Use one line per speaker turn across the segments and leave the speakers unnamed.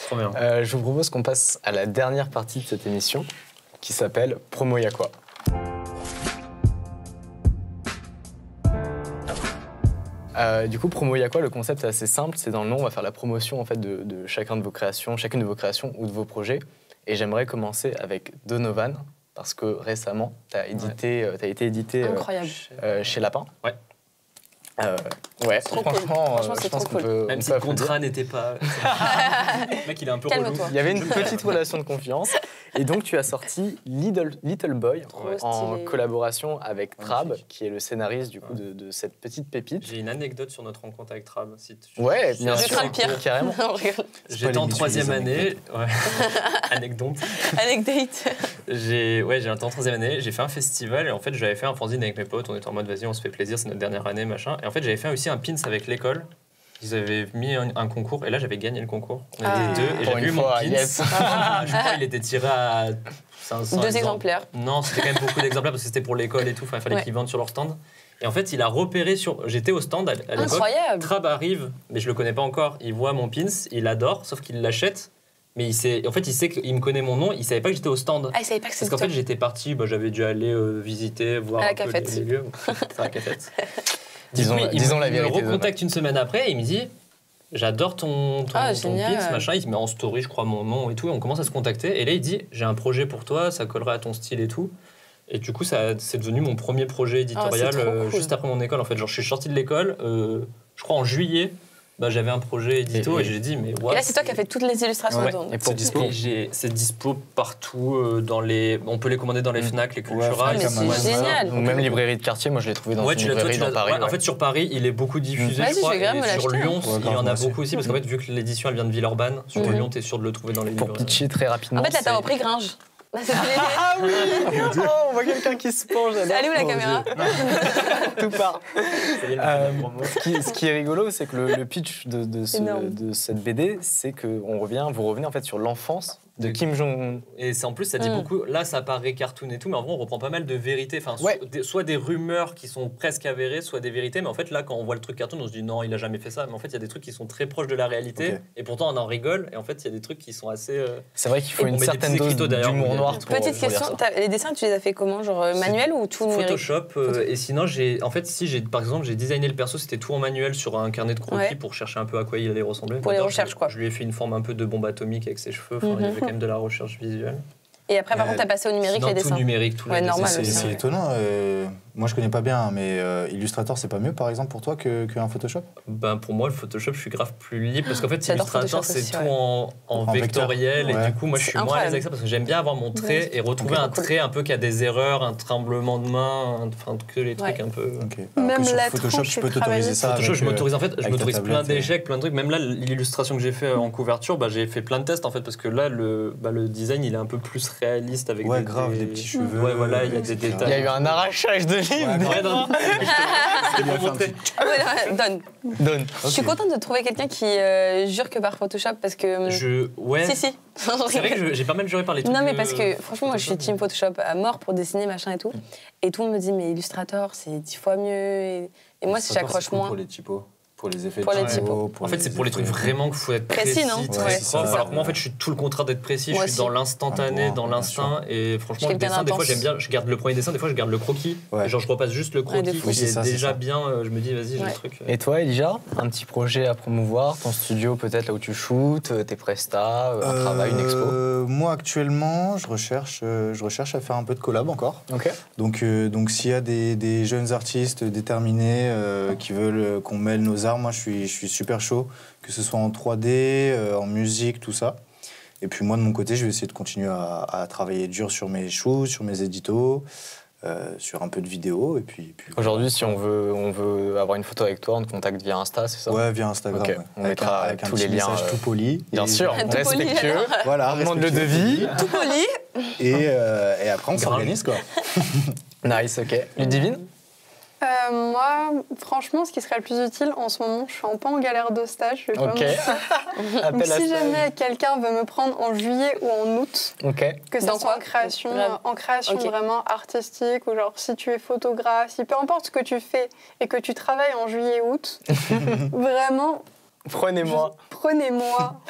Trop bien.
Je vous propose qu'on passe à la dernière partie de cette émission qui s'appelle Promo Y'a quoi. Du coup, Promo Y'a quoi, le concept est assez simple, c'est dans le nom, on va faire la promotion en fait, de chacune de vos créations ou de vos projets. Et j'aimerais commencer avec Donovan, parce que récemment, tu as été édité chez Lapin.
Ouais.
Ouais,
Franchement,
je pense qu'on peut.
Même si le contrat n'était pas. Le mec, il est un peu relou.
Calme-toi.
Il y avait une petite relation de confiance. Et donc, tu as sorti Little Boy en collaboration avec Trab, qui est le scénariste du coup, de cette petite pépite.
J'ai une anecdote sur notre rencontre avec Trab. Si tu...
Ouais, bien
Je
sûr,
crains le pire.
carrément.
J'étais en 3e année. Ouais. Anecdote.
Anecdote.
J'étais en 3e année. J'ai fait un festival et en fait, j'avais fait un fanzine avec mes potes. On était en mode, vas-y, on se fait plaisir, c'est notre dernière année, machin. Et en fait, j'avais fait aussi un pins avec l'école. Ils avaient mis un concours et là, j'avais gagné le concours. On était deux et
Pour
j'ai vu
une
mon
fois,
pins.
yes.
Je crois qu'il était tiré à 500
2 exemplaires.
Non, c'était quand même beaucoup d'exemplaires parce que c'était pour l'école et tout. Enfin, il fallait qu'ils vendent sur leur stand. Et en fait, il a repéré sur. J'étais au stand à l'époque.
Incroyable.
Trab arrive, mais je le connais pas encore. Il voit mon pins, il adore, sauf qu'il l'achète. Mais il sait qu'il me connaît mon nom. Il savait pas que j'étais au stand.
Ah, il savait pas que c'était
Parce qu'en fait, j'étais parti. J'avais dû aller visiter, voir
à la
un peu
cafette.
les lieux. À la cafette.
Disons la
il
vérité.
me recontacte une semaine après et il me dit. J'adore ton pins, machin. Il me met en story, je crois, mon nom et tout. Et on commence à se contacter. Et là, il dit j'ai un projet pour toi, ça collerait à ton style et tout. Et du coup, c'est devenu mon premier projet éditorial
cool.
juste après mon école. En fait, genre, je suis sorti de l'école, je crois en juillet. J'avais un projet édito et j'ai dit mais
et là c'est toi qui as fait toutes les illustrations de
Et pour dispo
c'est dispo partout dans les on peut les commander dans les Fnac, les Cultura,
c'est génial.
Ou même librairie de quartier, moi je l'ai trouvé dans une librairie dans Paris.
En fait sur Paris il est beaucoup diffusé je crois, et sur Lyon il y en a beaucoup aussi parce qu'en fait vu que l'édition elle vient de Villeurbanne sur Lyon t'es sûr de le trouver dans les livres.
Pour pitcher très rapidement.
En fait là t'as repris Gringe.
Ah oui. On voit quelqu'un qui se penche.
Allez où la caméra?
Tout part. Ce qui est rigolo, c'est que le pitch de cette BD, c'est que vous revenez en fait sur l'enfance de Kim Jong-un.
Et c'est en plus ça dit beaucoup. Là ça paraît cartoon et tout, mais en vrai on reprend pas mal de vérités. Enfin, soit des rumeurs qui sont presque avérées, soit des vérités. Mais en fait là quand on voit le truc cartoon, on se dit non il a jamais fait ça. Mais en fait il y a des trucs qui sont très proches de la réalité. Et pourtant on en rigole. Et en fait il y a des trucs qui sont assez.
C'est vrai qu'il faut une certaine dose d'humour noir.
Petite question, les dessins tu les as fait comment, genre manuel ou tout numérique?
Photoshop. Et sinon par exemple j'ai designé le perso, c'était tout en manuel sur un carnet de croquis pour chercher un peu à quoi il allait ressembler.
Pour les recherches quoi.
Je lui ai fait une forme un peu de bombe atomique avec ses cheveux. Il y avait quand même de la recherche visuelle.
Et après, par contre, t'as passé au numérique les dessins.
Tout numérique, tout
normal.
C'est étonnant. Moi, je connais pas bien, mais Illustrator, c'est pas mieux, par exemple, pour toi qu'un Photoshop?
Pour moi, le Photoshop, je suis grave plus libre parce qu'en fait, Illustrator, c'est
aussi,
tout en vectoriel et du coup, moi, je suis moins à l'aise avec ça parce que j'aime bien avoir mon trait et retrouver un trait un peu qui a des erreurs, un tremblement de main, enfin que les trucs un peu.
Même sur Photoshop, tu peux t'autoriser ça.
Photoshop, je m'autorise plein d'échecs, plein de trucs. Même là, l'illustration que j'ai fait en couverture, j'ai fait plein de tests en fait parce que là, le design, il est un peu plus réaliste avec
des petits cheveux.
Ouais, voilà, il y a des détails.
Il y a eu un arrachage de livres. Donne.
Je suis contente de trouver quelqu'un qui jure que par Photoshop parce que. Si.
C'est vrai que j'ai pas mal juré par les trucs.
Non, mais parce que franchement, moi je suis team Photoshop à mort pour dessiner, machin et tout. Et tout le monde me dit, mais Illustrator, c'est 10 fois mieux. Et moi, j'accroche moins.
Pour les typos. Pour les effets
pour les typos.
En fait, c'est pour les trucs vraiment qu'il faut être précis,
non
alors que moi, en fait, je suis tout le contraire d'être précis. Je suis dans l'instantané, dans l'instinct. Et franchement, le dessin, des fois, j'aime bien. Je garde le premier dessin, des fois, je garde le croquis. Genre, je repasse juste le croquis qui est déjà bien. Je me dis, vas-y, j'ai le truc.
Et toi, Elijah, un petit projet à promouvoir? Ton studio, peut-être là où tu shootes, tes prestats, un travail, une expo?
Moi, actuellement, je recherche à faire un peu de collab encore. Donc, s'il y a des jeunes artistes déterminés qui veulent qu'on mêle nos arts, moi, je suis super chaud, que ce soit en 3D, en musique, tout ça. Et puis moi, de mon côté, je vais essayer de continuer à travailler dur sur mes shoots, sur mes éditos, sur un peu de vidéo. Et puis
aujourd'hui, si on veut avoir une photo avec toi, on te contacte via Insta, c'est ça?
Ouais, via Instagram. Ouais.
On mettra
avec
tous les liens.
Tout poli.
Bien sûr, respectueux.
Voilà,
on demande le devis.
Tout poli.
Et après, on s'organise, quoi.
Nice, ok.
Ludivine?
Moi, franchement, ce qui serait le plus utile en ce moment, je suis pas en galère de stage. Je vais pas Donc, si jamais quelqu'un veut me prendre en juillet ou en août, que ça soit en création vraiment artistique, ou genre si tu es photographe, si peu importe ce que tu fais et que tu travailles en juillet-août, vraiment,
Prenez-moi.
Prenez-moi.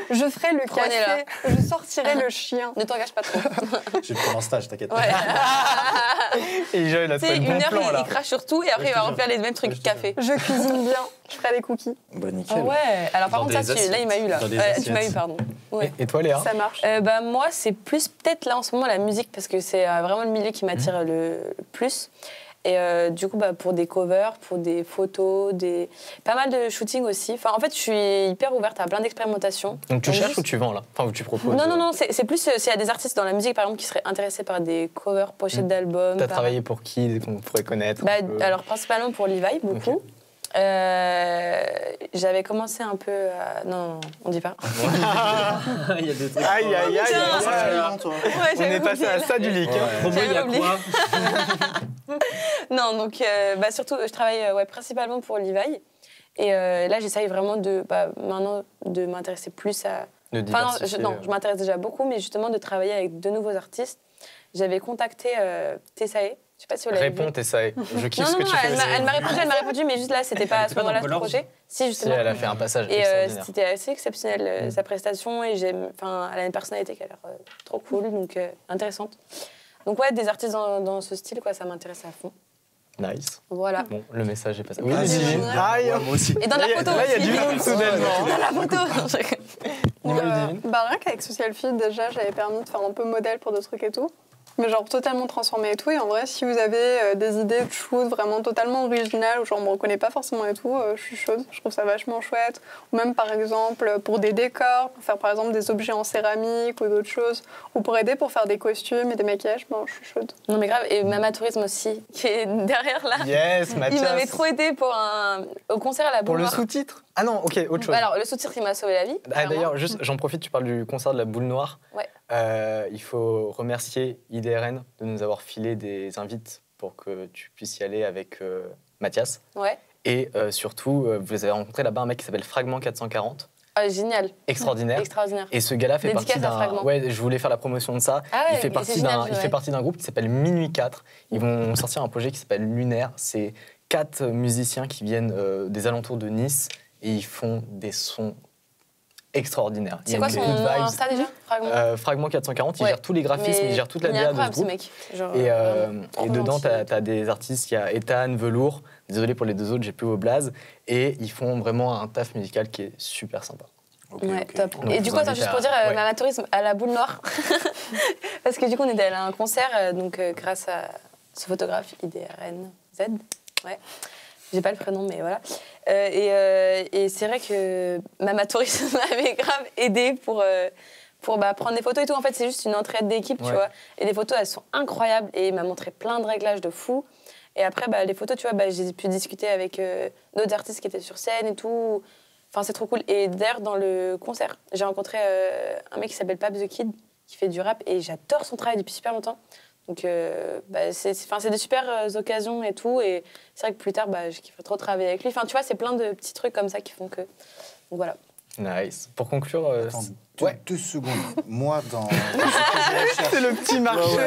Je ferai le café. Je sortirai le chien.
Ne t'engage pas trop.
Je vais te prendre en stage, t'inquiète.
Ouais.
Et Joël a trouvé le bon plan, là.
Il crache sur tout et après il va refaire les mêmes trucs café.
Je cuisine bien. Je ferai les cookies.
Bah nickel.
Ah ouais. Alors par contre, ça, là, il m'a eu là. Tu m'as eu, pardon. Ouais.
Et toi, Léa?
Ça marche.
Moi, c'est plus peut-être là en ce moment la musique parce que c'est vraiment le milieu qui m'attire le plus. Et du coup, pour des covers, pour des photos, pas mal de shooting aussi. Enfin, en fait, je suis hyper ouverte à plein d'expérimentations.
Donc tu cherches ou tu vends là? Enfin, ou tu proposes?
Non, c'est plus s'il y a des artistes dans la musique, par exemple, qui seraient intéressés par des covers, pochettes d'albums.
T'as travaillé pour qui qu'on pourrait connaître?
Alors, principalement pour Levi, beaucoup. Okay. J'avais commencé un peu à... Non, on dit pas.
Il y a des trucs...
Aïe. On est passé à ça du leak.
Promo, il y a quoi?
Non, donc surtout, je travaille principalement pour Levi. Et là, j'essaye vraiment maintenant de m'intéresser plus à... je m'intéresse déjà beaucoup, mais justement de travailler avec de nouveaux artistes. J'avais contacté Tessae. Je sais pas si vous l'avez vu.
Réponds, Tessae. Je kiffe ce que tu fais.
Elle m'a répondu, mais juste là, c'était pas à ce moment-là ce projet. Si, justement.
Si, elle a fait un passage
et c'était assez exceptionnel, sa prestation. Et elle a une personnalité qui a l'air trop cool, donc intéressante. Donc ouais, des artistes dans ce style, quoi, ça m'intéresse à fond.
Nice.
Voilà.
Bon, le message est passé.
Oui, moi aussi.
Et dans la photo
là, il y a du monde soudainement.
Dans la photo.
Rien qu'avec Social Feed, déjà, j'avais permis de faire un peu modèle pour d'autres trucs et tout. Mais genre totalement transformé et tout. Et en vrai, si vous avez des idées de shoot vraiment totalement originales, ou genre on me reconnaît pas forcément et tout, je suis chaude. Je trouve ça vachement chouette. Ou même par exemple pour des décors, pour faire par exemple des objets en céramique ou d'autres choses. Ou pour aider pour faire des costumes et des maquillages, je suis chaude.
Non mais grave. Et Mama Tourisme aussi, qui est derrière là.
Yes, Mathias.
Il m'avait trop aidé au concert à la Boule Noire.
Pour le sous-titre? Ah non, ok, autre chose.
Alors le sous-titre, il m'a sauvé la vie.
D'ailleurs, juste, j'en profite, tu parles du concert de la Boule Noire.
Ouais.
Il faut remercier IDRN de nous avoir filé des invites pour que tu puisses y aller avec Mathias.
Ouais.
Et surtout, vous avez rencontré là-bas un mec qui s'appelle Fragment 440.
Génial.
Extraordinaire.
Extraordinaire.
Et ce gars-là fait partie d'un... Ouais, je voulais faire la promotion de ça.
Ah ouais,
il fait partie d'un groupe qui s'appelle Minuit 4. Ils vont sortir un projet qui s'appelle Lunaire. C'est 4 musiciens qui viennent des alentours de Nice et ils font des sons extraordinaire.
C'est quoi son nom Insta déjà?
Fragment 440, il gère tous les graphismes, il gère toute la DA de ce groupe.
Mec. Genre,
et dedans, t'as des artistes, il y a Ethan, Velour, désolé pour les deux autres, j'ai plus vos blazes, et ils font vraiment un taf musical qui est super sympa.
Okay. Top. Donc, et du coup, juste pour dire, Mama Tourisme à la Boule Noire, parce que du coup, on était allé à un concert, grâce à ce photographe IDRN Z. Ouais. J'ai pas le prénom, mais voilà. Et c'est vrai que Mama Tourisme m'avait grave aidé pour prendre des photos et tout. En fait, c'est juste une entraide d'équipe, tu vois. Et les photos, elles sont incroyables. Et il m'a montré plein de réglages de fou. Et après, les photos, tu vois, j'ai pu discuter avec d'autres artistes qui étaient sur scène et tout. Enfin, c'est trop cool. Et d'ailleurs, dans le concert, j'ai rencontré un mec qui s'appelle Pab the Kid, qui fait du rap. Et j'adore son travail depuis super longtemps. Donc, c'est des super occasions et tout. Et c'est vrai que plus tard, je kifferais trop travailler avec lui. Enfin, tu vois, c'est plein de petits trucs comme ça qui font que... Donc, voilà.
Nice. Pour conclure...
Attends, 2 secondes. Moi, dans...
c'est le petit marché.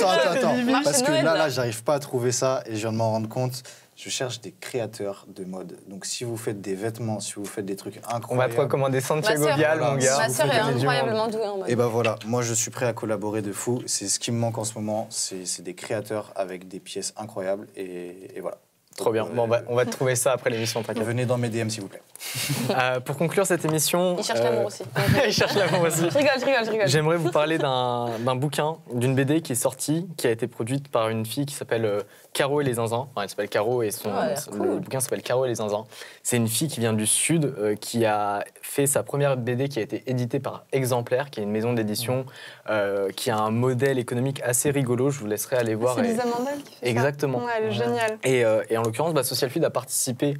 Attends. Parce que là, j'arrive pas à trouver ça et je viens de m'en rendre compte. Je cherche des créateurs de mode. Donc, si vous faites des vêtements, si vous faites des trucs incroyables...
On va te recommander Santiago Vial, mon gars.
Ma sœur est incroyablement douée en mode.
Et voilà, moi, je suis prêt à collaborer de fou. C'est ce qui me manque en ce moment. C'est des créateurs avec des pièces incroyables. Et voilà.
Trop bien. Bon, on va te trouver ça après l'émission.
Venez dans mes DM, s'il vous plaît.
Pour conclure cette émission...
Il cherche l'amour aussi.
Il cherche l'amour aussi.
Je rigole.
J'aimerais vous parler d'un bouquin, d'une BD qui est sortie, qui a été produite par une fille qui s'appelle Caro et les zinzins. Enfin, elle s'appelle Caro et le bouquin s'appelle Caro et les zinzins. C'est une fille qui vient du Sud, qui a fait sa première BD qui a été éditée par Exemplaire, qui est une maison d'édition qui a un modèle économique assez rigolo. Je vous laisserai aller voir.
C'est Lisa Mandel qui fait
Exactement.
ça. Ouais, elle est géniale.
Et en l'occurrence, Social Feed a participé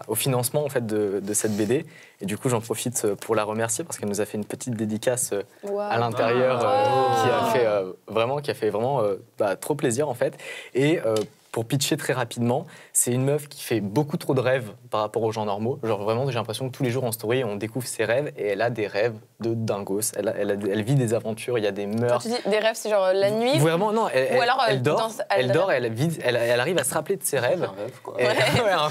au financement en fait, de cette BD. Et du coup, j'en profite pour la remercier parce qu'elle nous a fait une petite dédicace à l'intérieur qui a fait vraiment trop plaisir en fait. Et pour pitcher très rapidement, c'est une meuf qui fait beaucoup trop de rêves par rapport aux gens normaux. Genre vraiment, j'ai l'impression que tous les jours en story, on découvre ses rêves et elle a des rêves de dingos. Elle vit des aventures, il y a des meurtres.
Quand tu dis des rêves, c'est genre la nuit?
Vraiment, non.
Ou alors
elle dort, elle arrive à se rappeler de ses rêves.
Un rêve, quoi.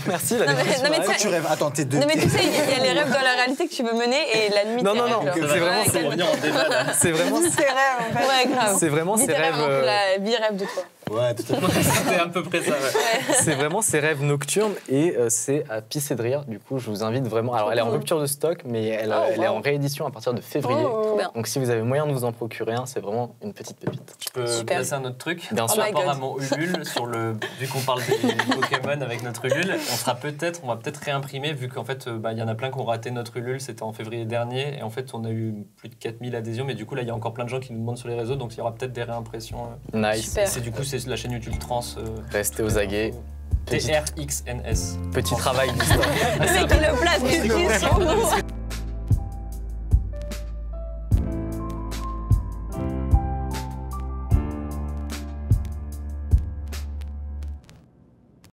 Merci, la définition.
Pourquoi tu rêves? Attends, t'es deux.
Non, mais tu sais, il y a les rêves dans la réalité que tu veux mener et la nuit.
Non,
c'est vraiment
c'est
revenir en débat là.
C'est vraiment
ses rêves en fait.
Ouais, grave.
C'est vraiment ses rêves.
La vie rêve de toi.
Ouais, tout à fait.
C'était à peu près ça. Ouais.
C'est vraiment ses rêves nocturnes et c'est à pisser de rire. Du coup, je vous invite vraiment. Alors, elle est en rupture de stock, mais elle est en réédition à partir de février. Donc, si vous avez moyen de vous en procurer un, c'est vraiment une petite pépite.
Je peux placer un autre truc.
Bien sûr.
Par rapport à mon Ulule, vu qu'on parle des Pokémon avec notre Ulule, on va peut-être réimprimer, vu qu'en fait, il y en a plein qui ont raté notre Ulule. C'était en février dernier, et en fait, on a eu plus de 4000 adhésions, mais du coup, là, il y a encore plein de gens qui nous demandent sur les réseaux, donc il y aura peut-être des réimpressions.
Nice.
C'est la chaîne YouTube Trans.
Restez aux aguets.
TRXNS.
Petit travail du store.
Le mec, il le place,